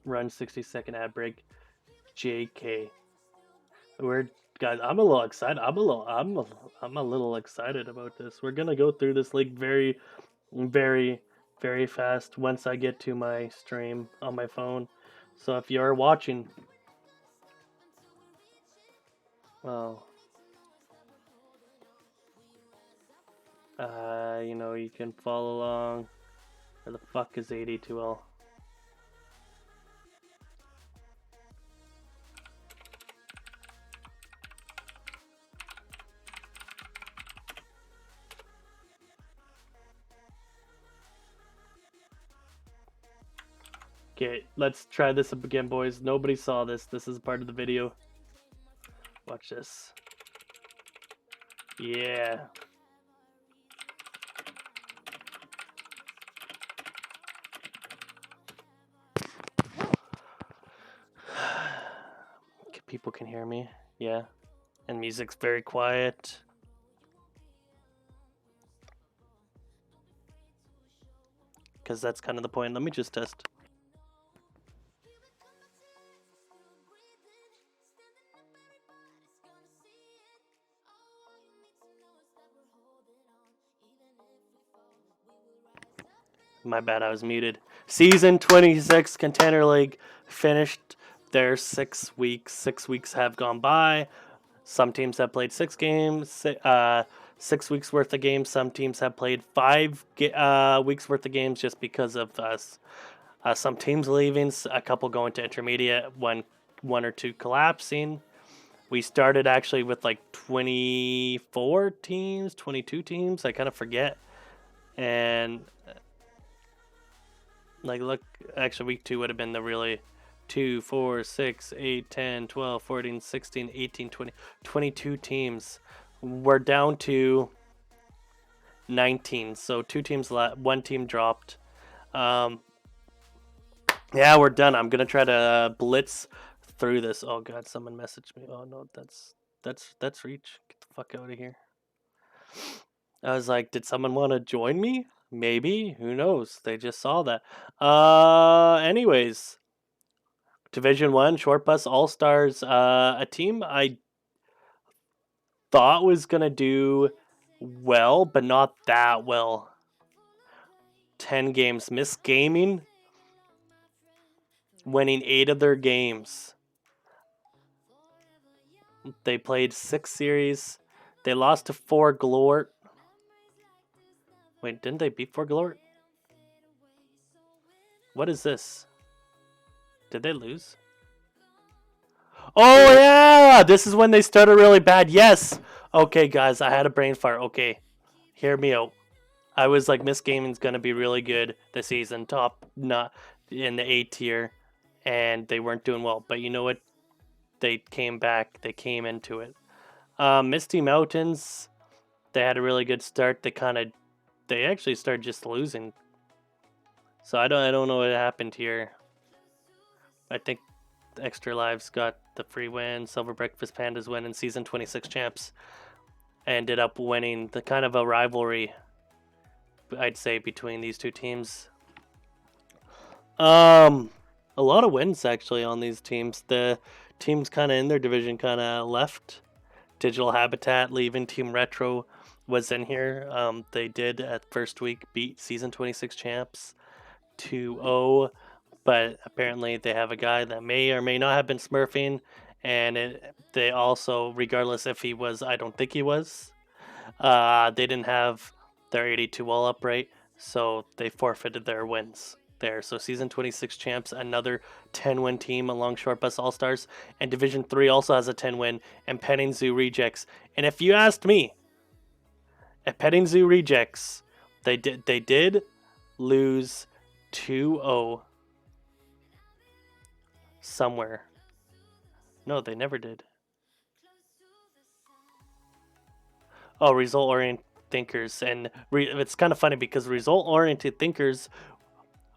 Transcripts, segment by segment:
run 60-second ad break. JK. We're guys. I'm a little excited. I'm a little excited about this. We're gonna go through this league very, very, very fast once I get to my stream on my phone. So if you're watching, well, you can follow along. Where the fuck is AD2L? Okay, let's try this up again, boys. Nobody saw this. This is part of the video. Watch this. Yeah. People can hear me. Yeah. And music's very quiet. Because that's kind of the point. Let me just test. My bad, I was muted. Season 26 Contender League finished their 6 weeks. 6 weeks have gone by. Some teams have played 6 games, 6 weeks worth of games. Some teams have played 5 weeks worth of games just because of some teams leaving, a couple going to intermediate, one or two collapsing. We started actually with like 24 teams, 22 teams. I kind of forget. And like, look, actually, week 2 would have been the really 2, 4, 6, 8, 10, 12, 14, 16, 18, 20, 22 teams. We're down to 19. So 2 teams left, 1 team dropped. Yeah, we're done. I'm gonna try to blitz through this. Oh god, someone messaged me. Oh no, that's Reach. Get the fuck out of here. I was like, did someone want to join me? Maybe. Who knows? They just saw that. Anyways, Division 1 Short Bus All Stars. A team I thought was gonna do well, but not that well. 10 games. Miss Gaming winning 8 of their games. They played 6 series. They lost to 4 Glort. Wait, didn't they beat 4 Glort? What is this? Did they lose? Oh yeah! This is when they started really bad. Yes! Okay, guys, I had a brain fart. Okay, hear me out. I was like, Miss Gaming's gonna be really good this season, top not in the A tier, and they weren't doing well. But you know what? They came back. They came into it. Misty Mountains, they had a really good start. They actually started just losing. So I don't know what happened here. I think Extra Lives got the free win. Silver Breakfast Pandas win in season 26 champs. Ended up winning the kind of a rivalry, I'd say, between these two teams. A lot of wins actually on these teams. The teams kind of in their division kind of left. Digital Habitat leaving. Team Retro was in here. They did at first week beat season 26 champs 2-0, but apparently they have a guy that may or may not have been smurfing, and they also, regardless if he was, I don't think he was, they didn't have their AD2L upright, so they forfeited their wins there. So season 26 champs, another 10-win team along Short Bus All Stars, and Division 3 also has a 10-win, and Petting Zoo Rejects. And if you asked me, at Petting Zoo Rejects, they did lose 2-0 somewhere. No, they never did. Oh, result-oriented thinkers. And it's kind of funny because result-oriented thinkers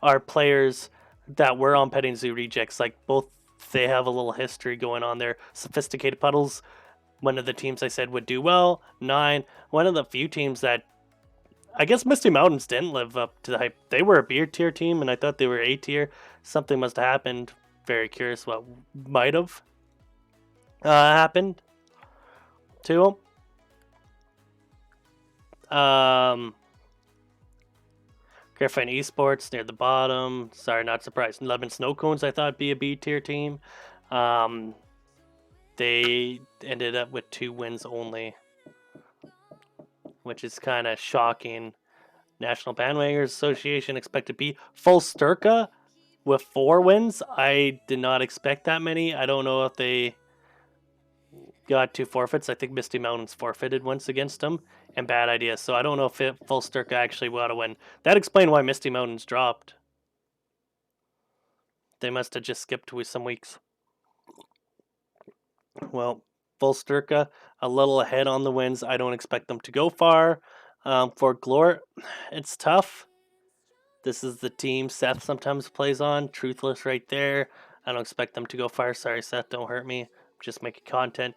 are players that were on Petting Zoo Rejects. Like, both, they have a little history going on there. Sophisticated Puddles, one of the teams I said would do well. 9, one of the few teams that I guess Misty Mountains didn't live up to the hype. They were a B tier team, and I thought they were A tier. Something must have happened. Very curious what might have happened to them. Griffin Esports near the bottom. Sorry, not surprised. 11 Snow Cones, I thought, be a B tier team. They ended up with 2 wins only, which is kind of shocking. National Bandwagoners Association expected B. Full Sturka with 4 wins. I did not expect that many. I don't know if they got 2 forfeits. I think Misty Mountains forfeited once against them, and bad idea. So I don't know if Full Sturka actually got a win. That explained why Misty Mountains dropped. They must have just skipped with some weeks. Well, Full Sturka a little ahead on the wins. I don't expect them to go far. For Glort, it's tough. This is the team Seth sometimes plays on. Truthless right there. I don't expect them to go far. Sorry, Seth, don't hurt me. I'm just making content.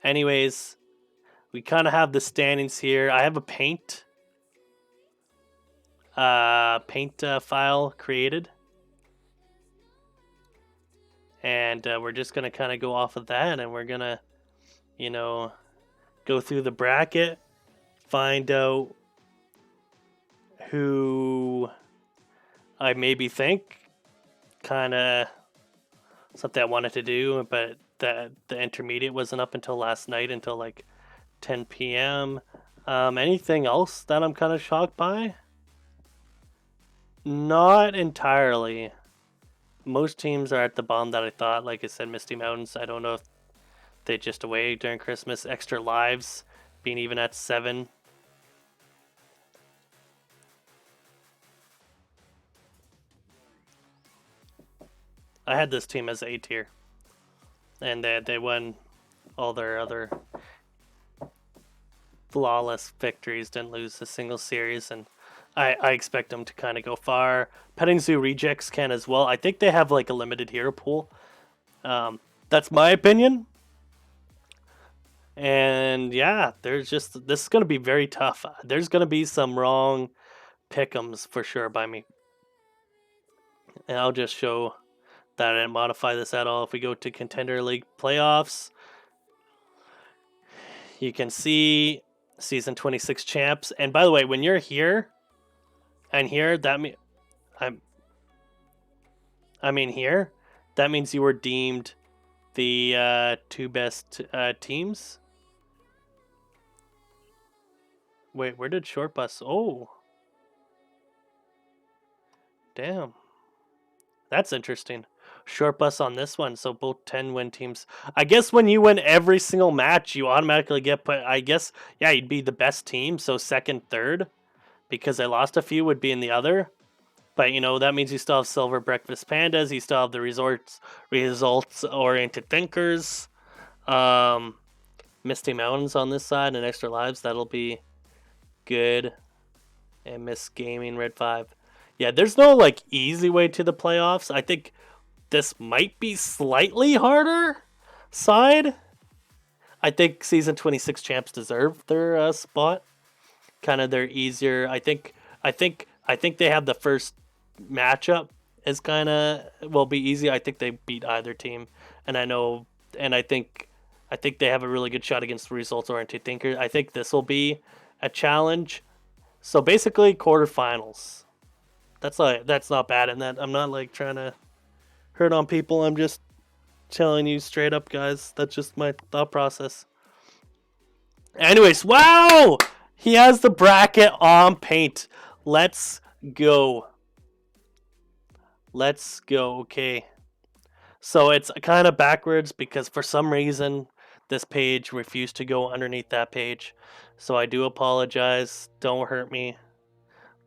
Anyways, we kind of have the standings here. I have a paint file created. And we're just going to kind of go off of that, and we're going to, go through the bracket, find out who I maybe think kind of something I wanted to do, but the intermediate wasn't up until last night, until like 10 p.m. Anything else that I'm kind of shocked by? Not entirely. Most teams are at the bottom that I thought. Like I said, Misty Mountains, I don't know if they just away during Christmas. Extra Lives being even at 7. I had this team as A tier, and they won all their other flawless victories, didn't lose a single series, and I expect them to kind of go far. Petting Zoo Rejects can as well. I think they have like a limited hero pool. That's my opinion. And yeah, this is going to be very tough. There's going to be some wrong pick'ems for sure by me. And I'll just show that I didn't modify this at all. If we go to Contender League playoffs, you can see season 26 champs. And by the way, when you're here and here, that here, that means you were deemed the 2 best teams. Wait, where did Short Bus? Oh, damn. That's interesting. Short Bus on this one, so both 10-win teams. I guess when you win every single match, you automatically get put. I guess, yeah, you'd be the best team, so second, third, because I lost a few would be in the other. But, that means you still have Silver Breakfast Pandas, you still have the results-oriented thinkers, Misty Mountains on this side, and Extra Lives. That'll be good. And Miss Gaming, Red 5. Yeah, there's no, easy way to the playoffs. I think this might be slightly harder side. I think season 26 champs deserve their spot. Kind of their easier. I think they have the first matchup is kind of will be easy. I think they beat either team, and I think they have a really good shot against results oriented thinkers. I think this will be a challenge. So basically quarterfinals. That's not bad, and that I'm not trying to hurt on people. I'm just telling you straight up, guys. That's just my thought process. Anyways, wow! He has the bracket on paint. Let's go. Okay. So it's kind of backwards because for some reason this page refused to go underneath that page. So I do apologize. Don't hurt me.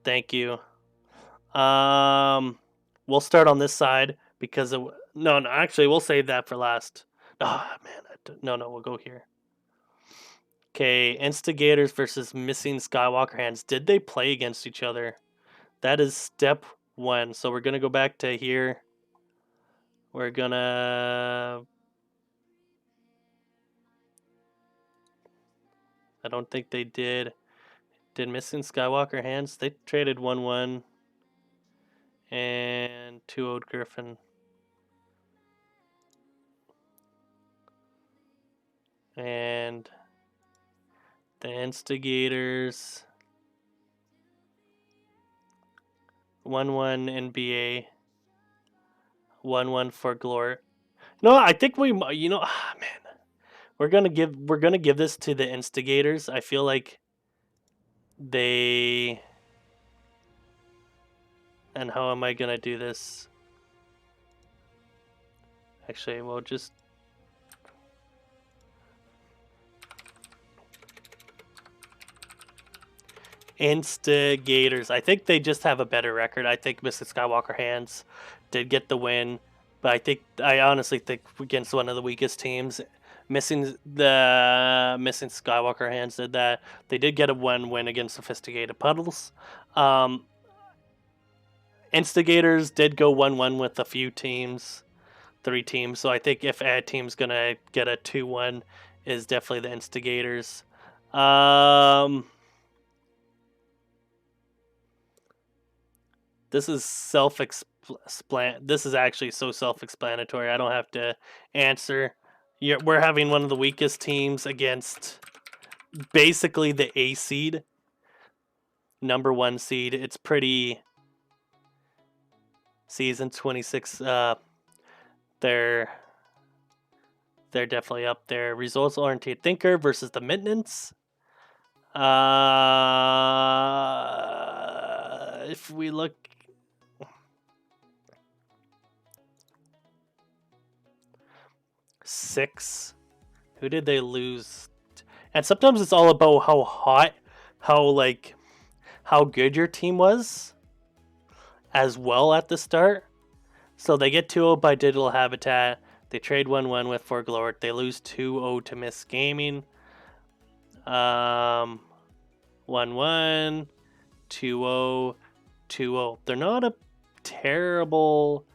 Thank you. We'll start on this side because actually we'll save that for last. Oh man, we'll go here. Okay, Instigators versus Missing Skywalker Hands. Did they play against each other? That is step 1. So we're gonna go back to here. We're gonna. I don't think they did. Did Missing Skywalker Hands? They traded 1-1 and 2-0 Griffin. And the Instigators 1-1 NBA, 1-1 for Glort. No, I think we, man, we're gonna give this to the Instigators. I feel like they. And how am I gonna do this? Actually, we'll just. Instigators. I think they just have a better record. I think Mr. Skywalker Hands did get the win, but I honestly think against one of the weakest teams, missing Skywalker Hands did that. They did get a 1 win against Sophisticated Puddles. Instigators did go 1-1 with a few teams, 3 teams. So I think if a team's gonna get a 2-1, is definitely the Instigators. This is This is actually so self-explanatory. I don't have to answer. We're having one of the weakest teams against basically the A seed, number 1 seed. It's pretty. Season 26. They're definitely up there. Results-oriented thinker versus the maintenance. If we look. Six. Who did they lose? And sometimes it's all about how hot, how good your team was as well at the start. So they get 2-0 by Digital Habitat. They trade 1-1 with Forglort. They lose 2-0 to Miss Gaming. 1-1, 2-0, 2-0. They're not a terrible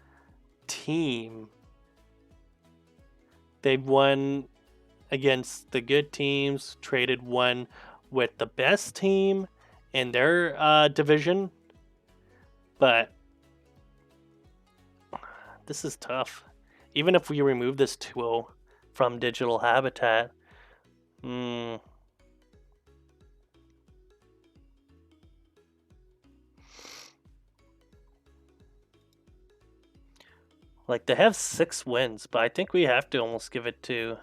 team. They've won against the good teams, traded 1 with the best team in their division. But this is tough. Even if we remove this 2-0 from Digital Habitat, like they have 6 wins, but I think we have to almost give it to.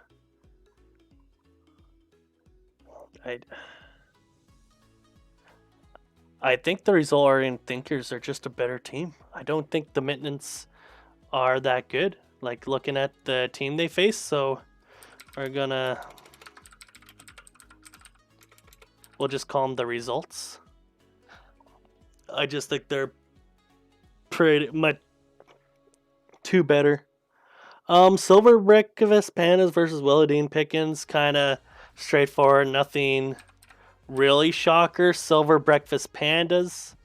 I think the result-oriented thinkers are just a better team. I don't think the maintenance are that good. Like looking at the team they face, so we'll just call them the results. I just think they're pretty much 2 better. Silver Breakfast Pandas versus Willadine Pickens, kind of straightforward. Nothing really shocker. Silver Breakfast Pandas.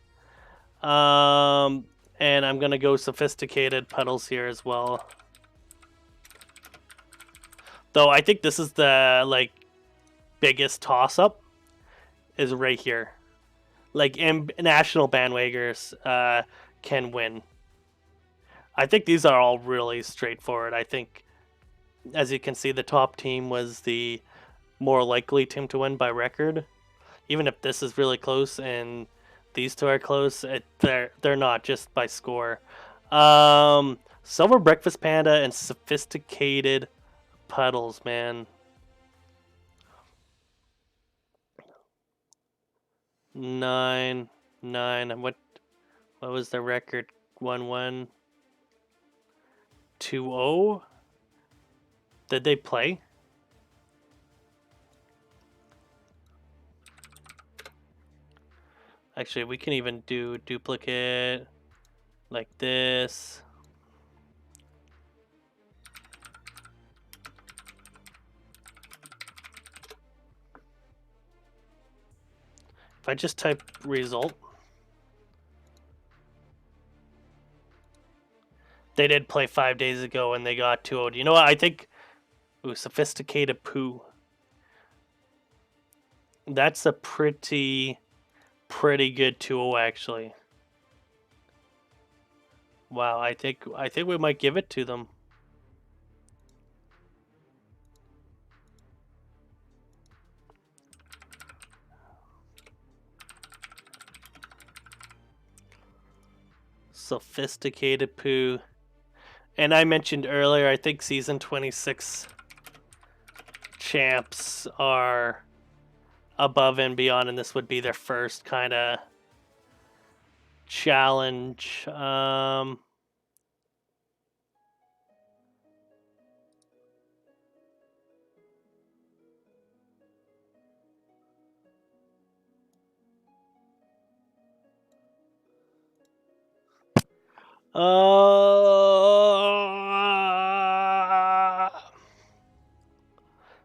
And I'm gonna go Sophisticated Puddles here as well. Though I think this is the biggest toss-up is right here. National bandwaggers can win. I think these are all really straightforward. I think, as you can see, the top team was the more likely team to win by record. Even if this is really close and these 2 are close, they're not just by score. Silver Breakfast Panda and Sophisticated Puddles, man. 9. What was the record? 1-1. 2-0. Did they play? Actually, we can even do duplicate like this. If I just type result, they did play 5 days ago and they got 2-0. You know what? I think, Sophisticated Poo. That's a pretty pretty good 2-0 actually. Wow, I think we might give it to them. Sophisticated poo. And I mentioned earlier, I think season 26 champs are above and beyond, and this would be their first kind of challenge.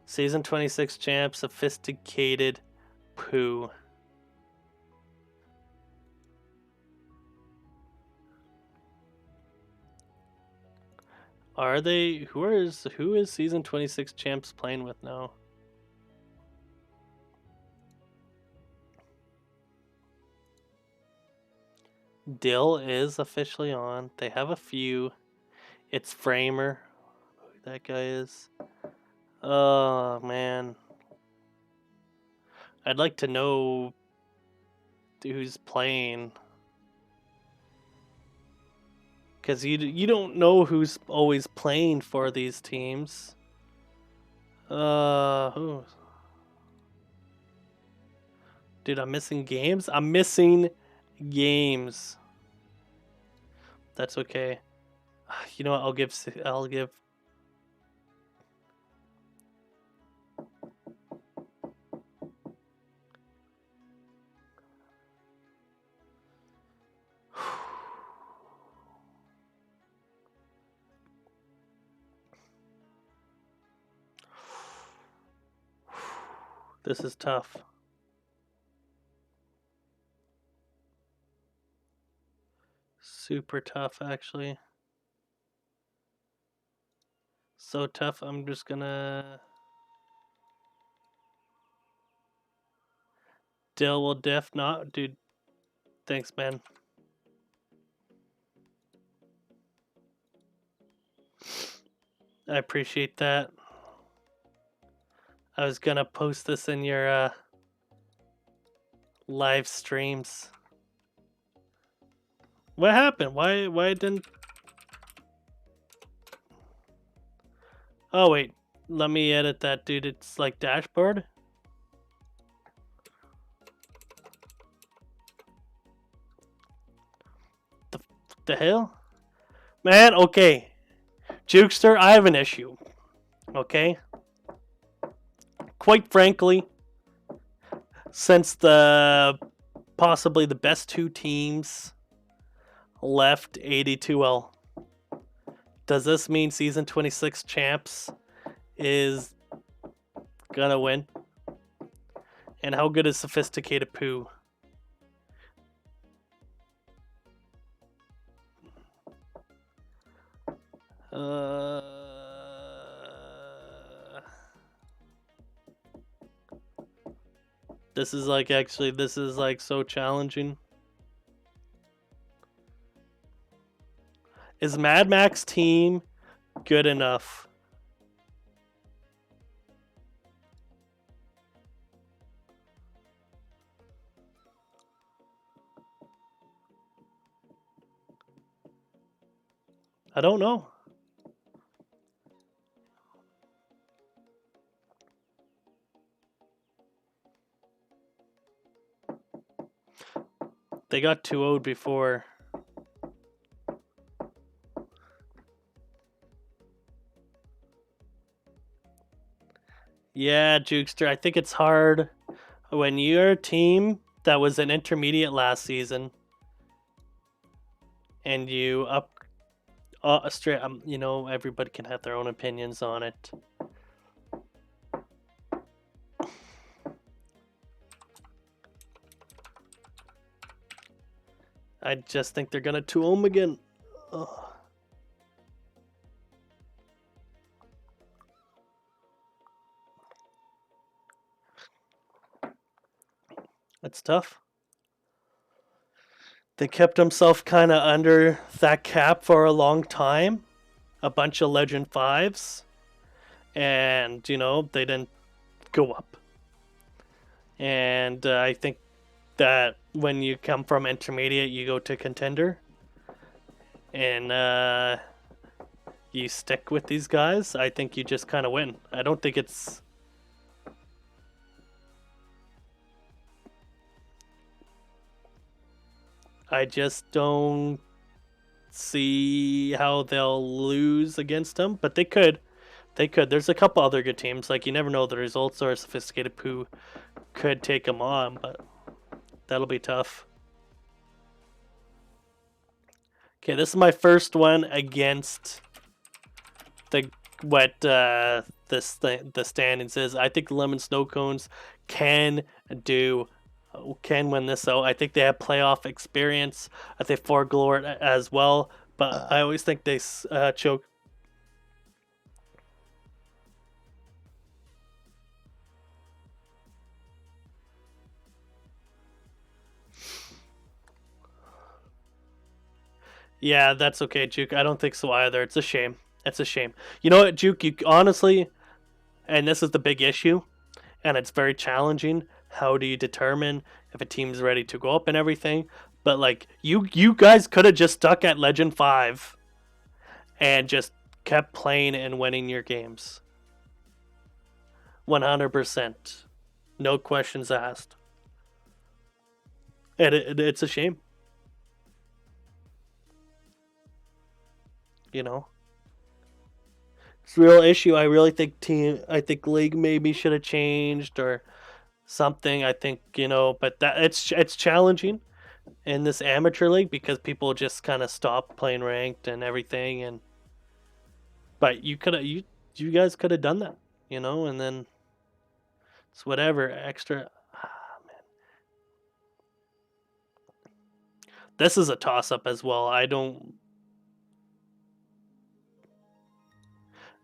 Season 26 champ, sophisticated poo. Are they? Who is season 26 champs playing with now? Dill is officially on. They have a few. It's Framer. Who that guy is? Oh man, I'd like to know who's playing, because you don't know who's always playing for these teams. Who? Dude, I'm missing games. I'm missing games. That's okay. You know what? I'll give. This is tough. Super tough, actually. So tough, I'm just gonna... Dill will def not... Dude, thanks, man. I appreciate that. I was gonna post this in your live streams. What happened? Why didn't... Oh, wait. Let me edit that, dude. It's like dashboard. The hell? Man, okay. Jukester, I have an issue. Okay? Quite frankly, since possibly the best two teams left AD2L, does this mean season 26 champs is gonna win? And how good is sophisticated poo? This is like so challenging. Is Mad Max team good enough? I don't know. They got 2-0'd before. Yeah, Jukester, I think it's hard when you're a team that was an intermediate last season and you straight. You know, everybody can have their own opinions on it. I just think they're gonna 2-0 again. Ugh. That's tough. They kept himself kind of under that cap for a long time. A bunch of Legend 5s. And, they didn't go up. And I think that when you come from intermediate, you go to contender. And you stick with these guys. I think you just kind of win. I don't think it's. I just don't see how they'll lose against them, but they could. They could. There's a couple other good teams. Like, you never know the results, or a sophisticated poo could take them on, but that'll be tough. Okay, this is my first one against the what the standings is. I think the lemon snow cones can win this out. I think they have playoff experience. I think for Glort as well, but I always think they choke. Yeah, that's okay, Juke. I don't think so either. It's a shame. It's a shame. You know what, Juke? You honestly, and this is the big issue, and it's very challenging. How do you determine if a team's ready to go up and everything? But like you guys could have just stuck at Legend 5 and just kept playing and winning your games. 100%. No questions asked. And it's a shame. You know? It's a real issue. I really think league maybe should have changed or something. I think, but that it's challenging in this amateur league because people just kind of stop playing ranked and everything, and but you guys could have done that, and then it's whatever extra. Man, this is a toss up as well.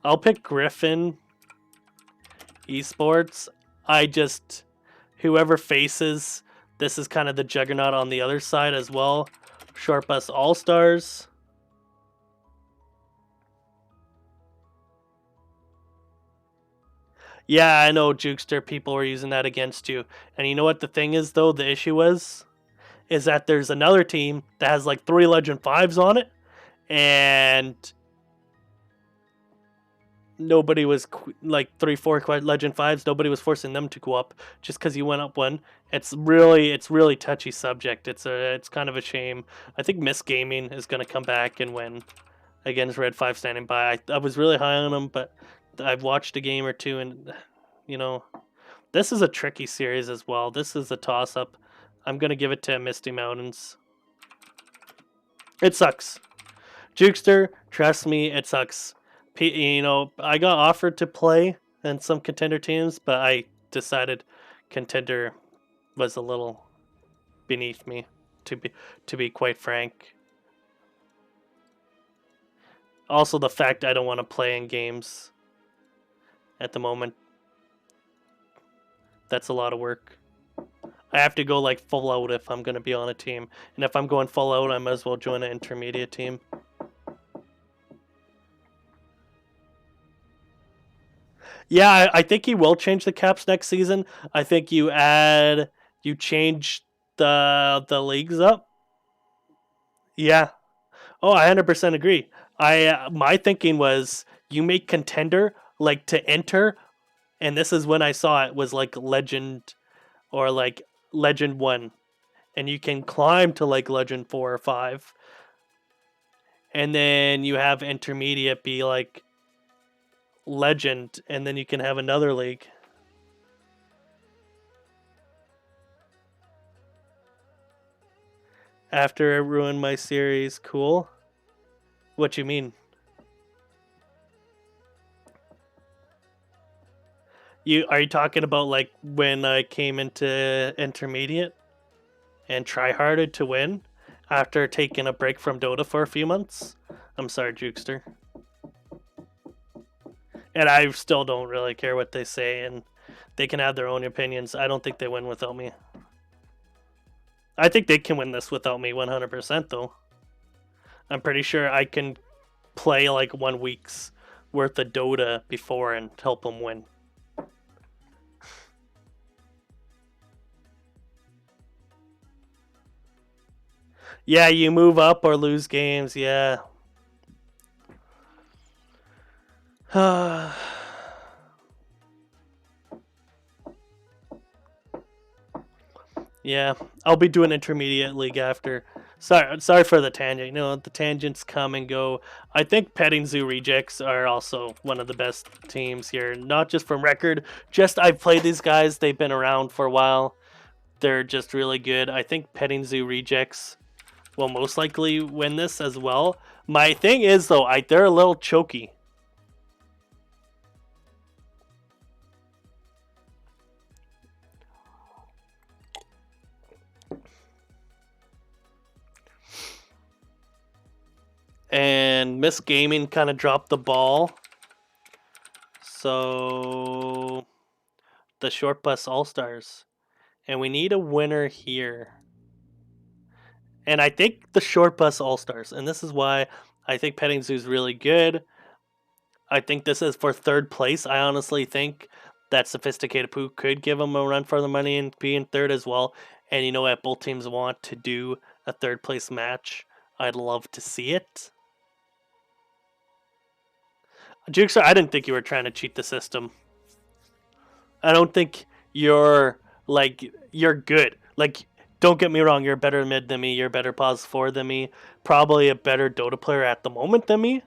I'll pick Griffin Esports. I just whoever faces this is kind of the juggernaut on the other side as well. Short Bus All Stars. Yeah, I know, Jukester. People were using that against you. And you know what the thing is, though? The issue is that there's another team that has like 3 Legend 5s on it. And nobody was like 3-4 Legend 5s. Nobody was forcing them to go up just because you went up one. It's really touchy subject. It's kind of a shame. I think Miss Gaming is going to come back and win against Red 5 standing by. I was really high on him, but I've watched a game or two, and this is a tricky series as well. This is a toss up. I'm going to give it to Misty Mountains. It sucks. Jukester, trust me, it sucks. I got offered to play in some contender teams, but I decided contender was a little beneath me, to be quite frank. Also, the fact I don't want to play in games at the moment. That's a lot of work. I have to go like full out if I'm going to be on a team. And if I'm going full out, I might as well join an intermediate team. Yeah, I think he will change the caps next season. I think you change the leagues up. Yeah. Oh, I 100% agree. My thinking was you make contender like to enter, and this is when I saw it was like legend or like legend 1, and you can climb to like legend 4 or 5. And then you have intermediate be like legend, and then you can have another league. After it ruined my series, cool. What you mean? Are you talking about like when I came into intermediate and try harded to win after taking a break from Dota for a few months? I'm sorry, Jukester. And I still don't really care what they say, and they can have their own opinions. I don't think they win without me. I think they can win this without me 100% though. I'm pretty sure I can play like 1 week's worth of Dota before and help them win. Yeah, you move up or lose games. Yeah. Yeah, I'll be doing intermediate league after. Sorry for the tangent. You know, the tangents come and go. I think Petting Zoo Rejects are also one of the best teams here. Not just from record, just I've played these guys. They've been around for a while. They're just really good. I think Petting Zoo Rejects will most likely win this as well. My thing is though, they're a little choky. And Miss Gaming kind of dropped the ball. So the Short Bus All Stars. And we need a winner here. And I think the Short Bus All Stars. And this is why I think Petting Zoo is really good. I think this is for third place. I honestly think that Sophisticated Poo could give them a run for the money and be in third as well. And you know what? Both teams want to do a third place match. I'd love to see it. Jukester, I didn't think you were trying to cheat the system. I don't think you're good. Like, don't get me wrong, you're better mid than me, you're better pause 4 than me, probably a better Dota player at the moment than me.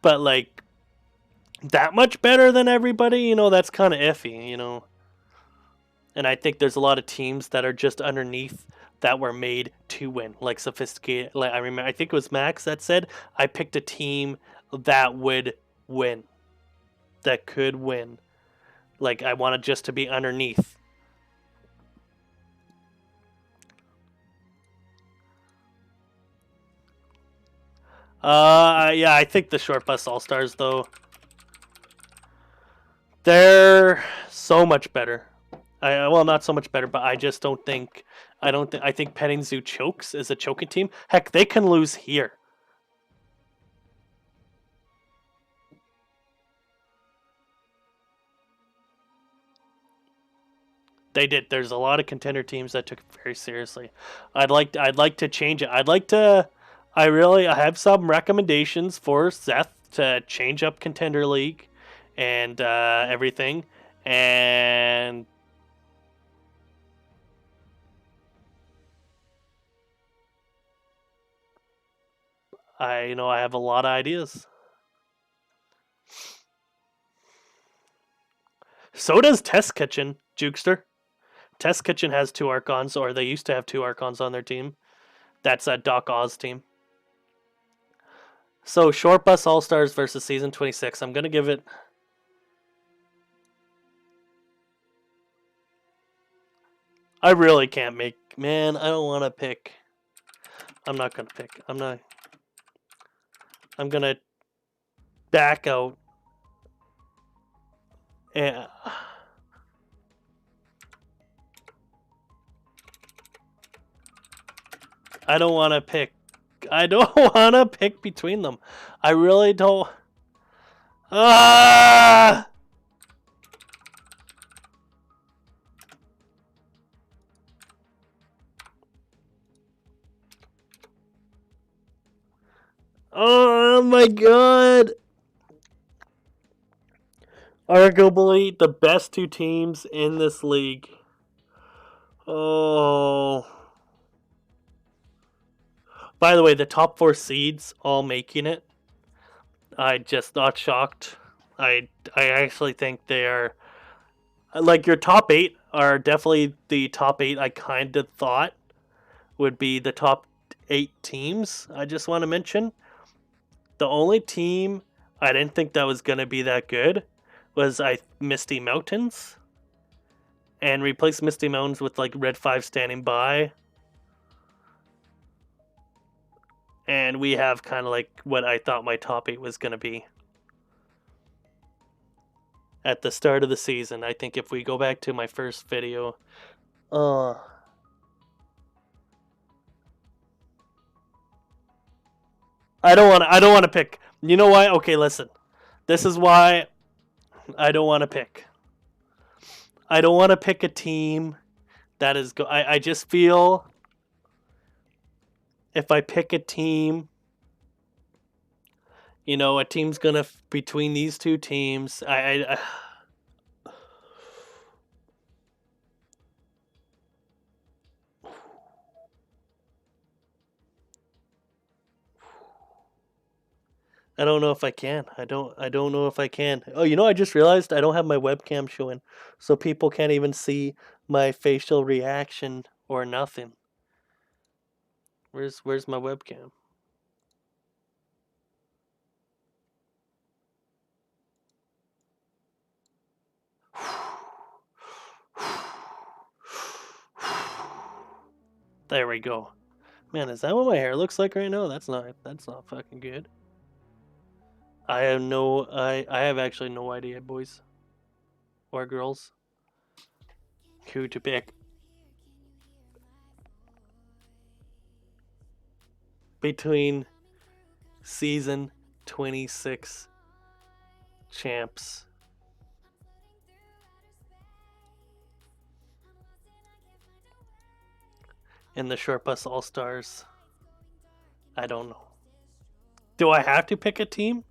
But like that much better than everybody, that's kind of iffy. And I think there's a lot of teams that are just underneath that were made to win, like Sophisticated. Like I think it was Max that said I picked a team that would win, that could win. Like I wanted just to be underneath. Yeah, I think the Short Bus All Stars though. They're so much better. Well, not so much better, but I just don't think. I think Petting Zoo chokes is a choking team. Heck, they can lose here. They did. There's a lot of contender teams that took it very seriously. I'd like to change it. I have some recommendations for Seth to change up contender league and everything. And I have a lot of ideas. So does Test Kitchen, Jukester. Test Kitchen has two Archons, or they used to have two Archons on their team. That's a Doc Oz team. So Short Bus All Stars versus Season 26. I'm gonna give it. I really can't make. Man, I don't want to pick. I'm not gonna pick. I'm not. I'm gonna back out. Yeah. I don't want to pick. I don't want to pick between them. I really don't. Ah! Oh my god! Arguably the best two teams in this league. Oh. By the way, the top 4 seeds all making it. I just not shocked. I actually think they are like your top 8 are definitely the top 8 I kind of thought would be the top 8 teams. I just want to mention the only team I didn't think that was going to be that good was Misty Mountains, and replace Misty Mountains with like Red 5 standing by. And we have kind of like what I thought my top 8 was going to be at the start of the season. I think if we go back to my first video, I don't want to pick. You know why? Okay, listen. This is why I don't want to pick. I don't want to pick a team that is I just feel if I pick a team, a team's gonna between these two teams. I don't know if I can. I don't know if I can. Oh, I just realized I don't have my webcam showing, so people can't even see my facial reaction or nothing. Where's my webcam? There we go. Man, is that what my hair looks like right now? That's not fucking good. I have actually no idea, boys or girls, who to pick between season 26 champs and the Short Bus All Stars. I don't know. Do I have to pick a team?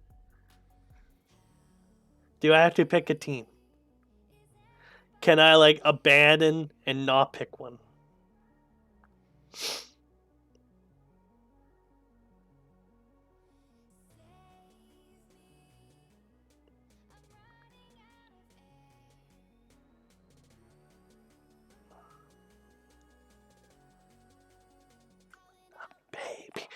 Do I have to pick a team? Can I abandon and not pick one? Baby.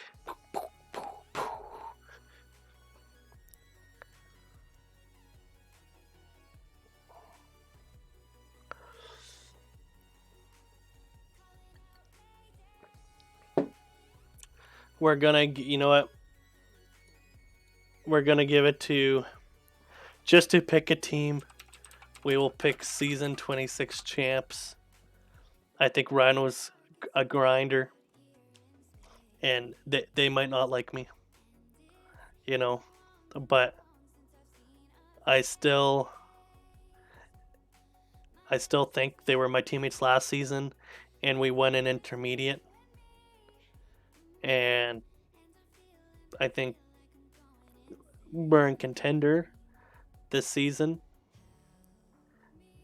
We're gonna, you know what? We're gonna give it to, just to pick a team, we will pick season 26 champs. I think Rhino's a grinder, and they might not like me, but I still I still think they were my teammates last season, and we won an intermediate, and I think we're in contender this season,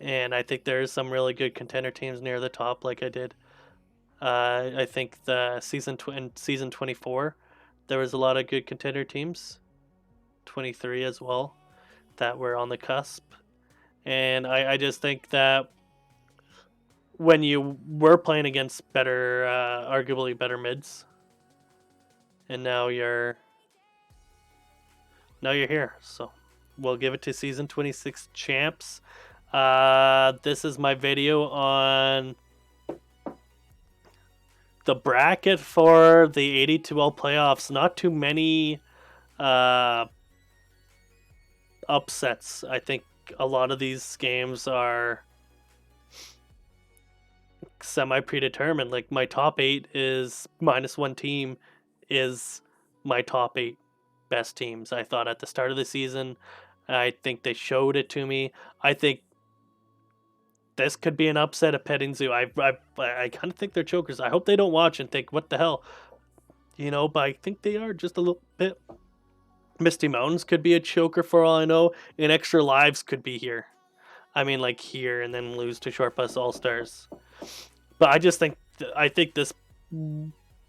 and I think there's some really good contender teams near the top, like I did. I think the season 24, there was a lot of good contender teams. 23 as well, that were on the cusp, and I just think that when you were playing against better, arguably better mids, and now you're here. So we'll give it to season 26 champs. This is my video on the bracket for the AD2L playoffs. Not too many upsets. I think a lot of these games are semi predetermined. Like my top 8 is minus one team is my top 8 best teams. I thought at the start of the season, I think they showed it to me. I think this could be an upset of Petting Zoo. I kind of think they're chokers. I hope they don't watch and think, what the hell? But I think they are just a little bit. Misty Mountains could be a choker for all I know, and Extra Lives could be here. I mean, like here, and then lose to Short Bus All Stars. But I just think,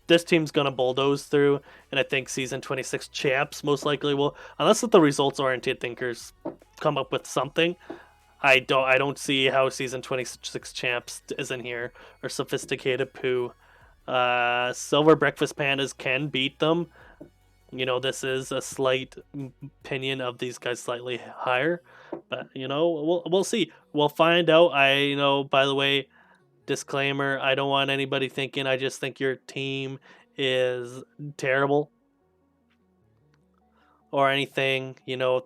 this team's gonna bulldoze through, and I think season 26 champs most likely will, unless the results oriented thinkers come up with something. I don't see how season 26 champs isn't here, or Sophisticated Poo. Silver Breakfast Pandas can beat them. This is a slight opinion of these guys slightly higher, but we'll see. We'll find out. By the way, disclaimer, I don't want anybody thinking I just think your team is terrible or anything.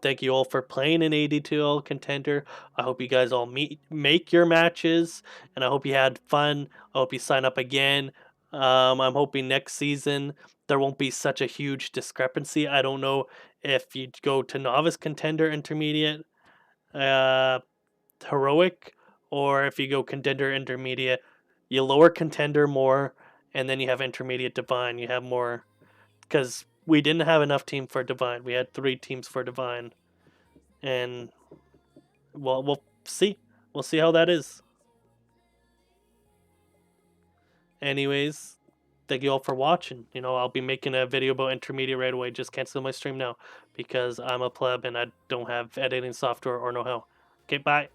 Thank you all for playing in AD2L Contender. I hope you guys all make your matches, and I hope you had fun. I hope you sign up again. I'm hoping next season there won't be such a huge discrepancy. I don't know if you go to novice, contender, intermediate, uh, heroic, or if you go contender, intermediate, you lower contender more, and then you have intermediate, divine. You have more because we didn't have enough team for divine. We had 3 teams for divine, and well, we'll see. We'll see how that is. Anyways, thank you all for watching. I'll be making a video about intermediate right away. Just cancel my stream now because I'm a pleb and I don't have editing software or know how. Okay, bye.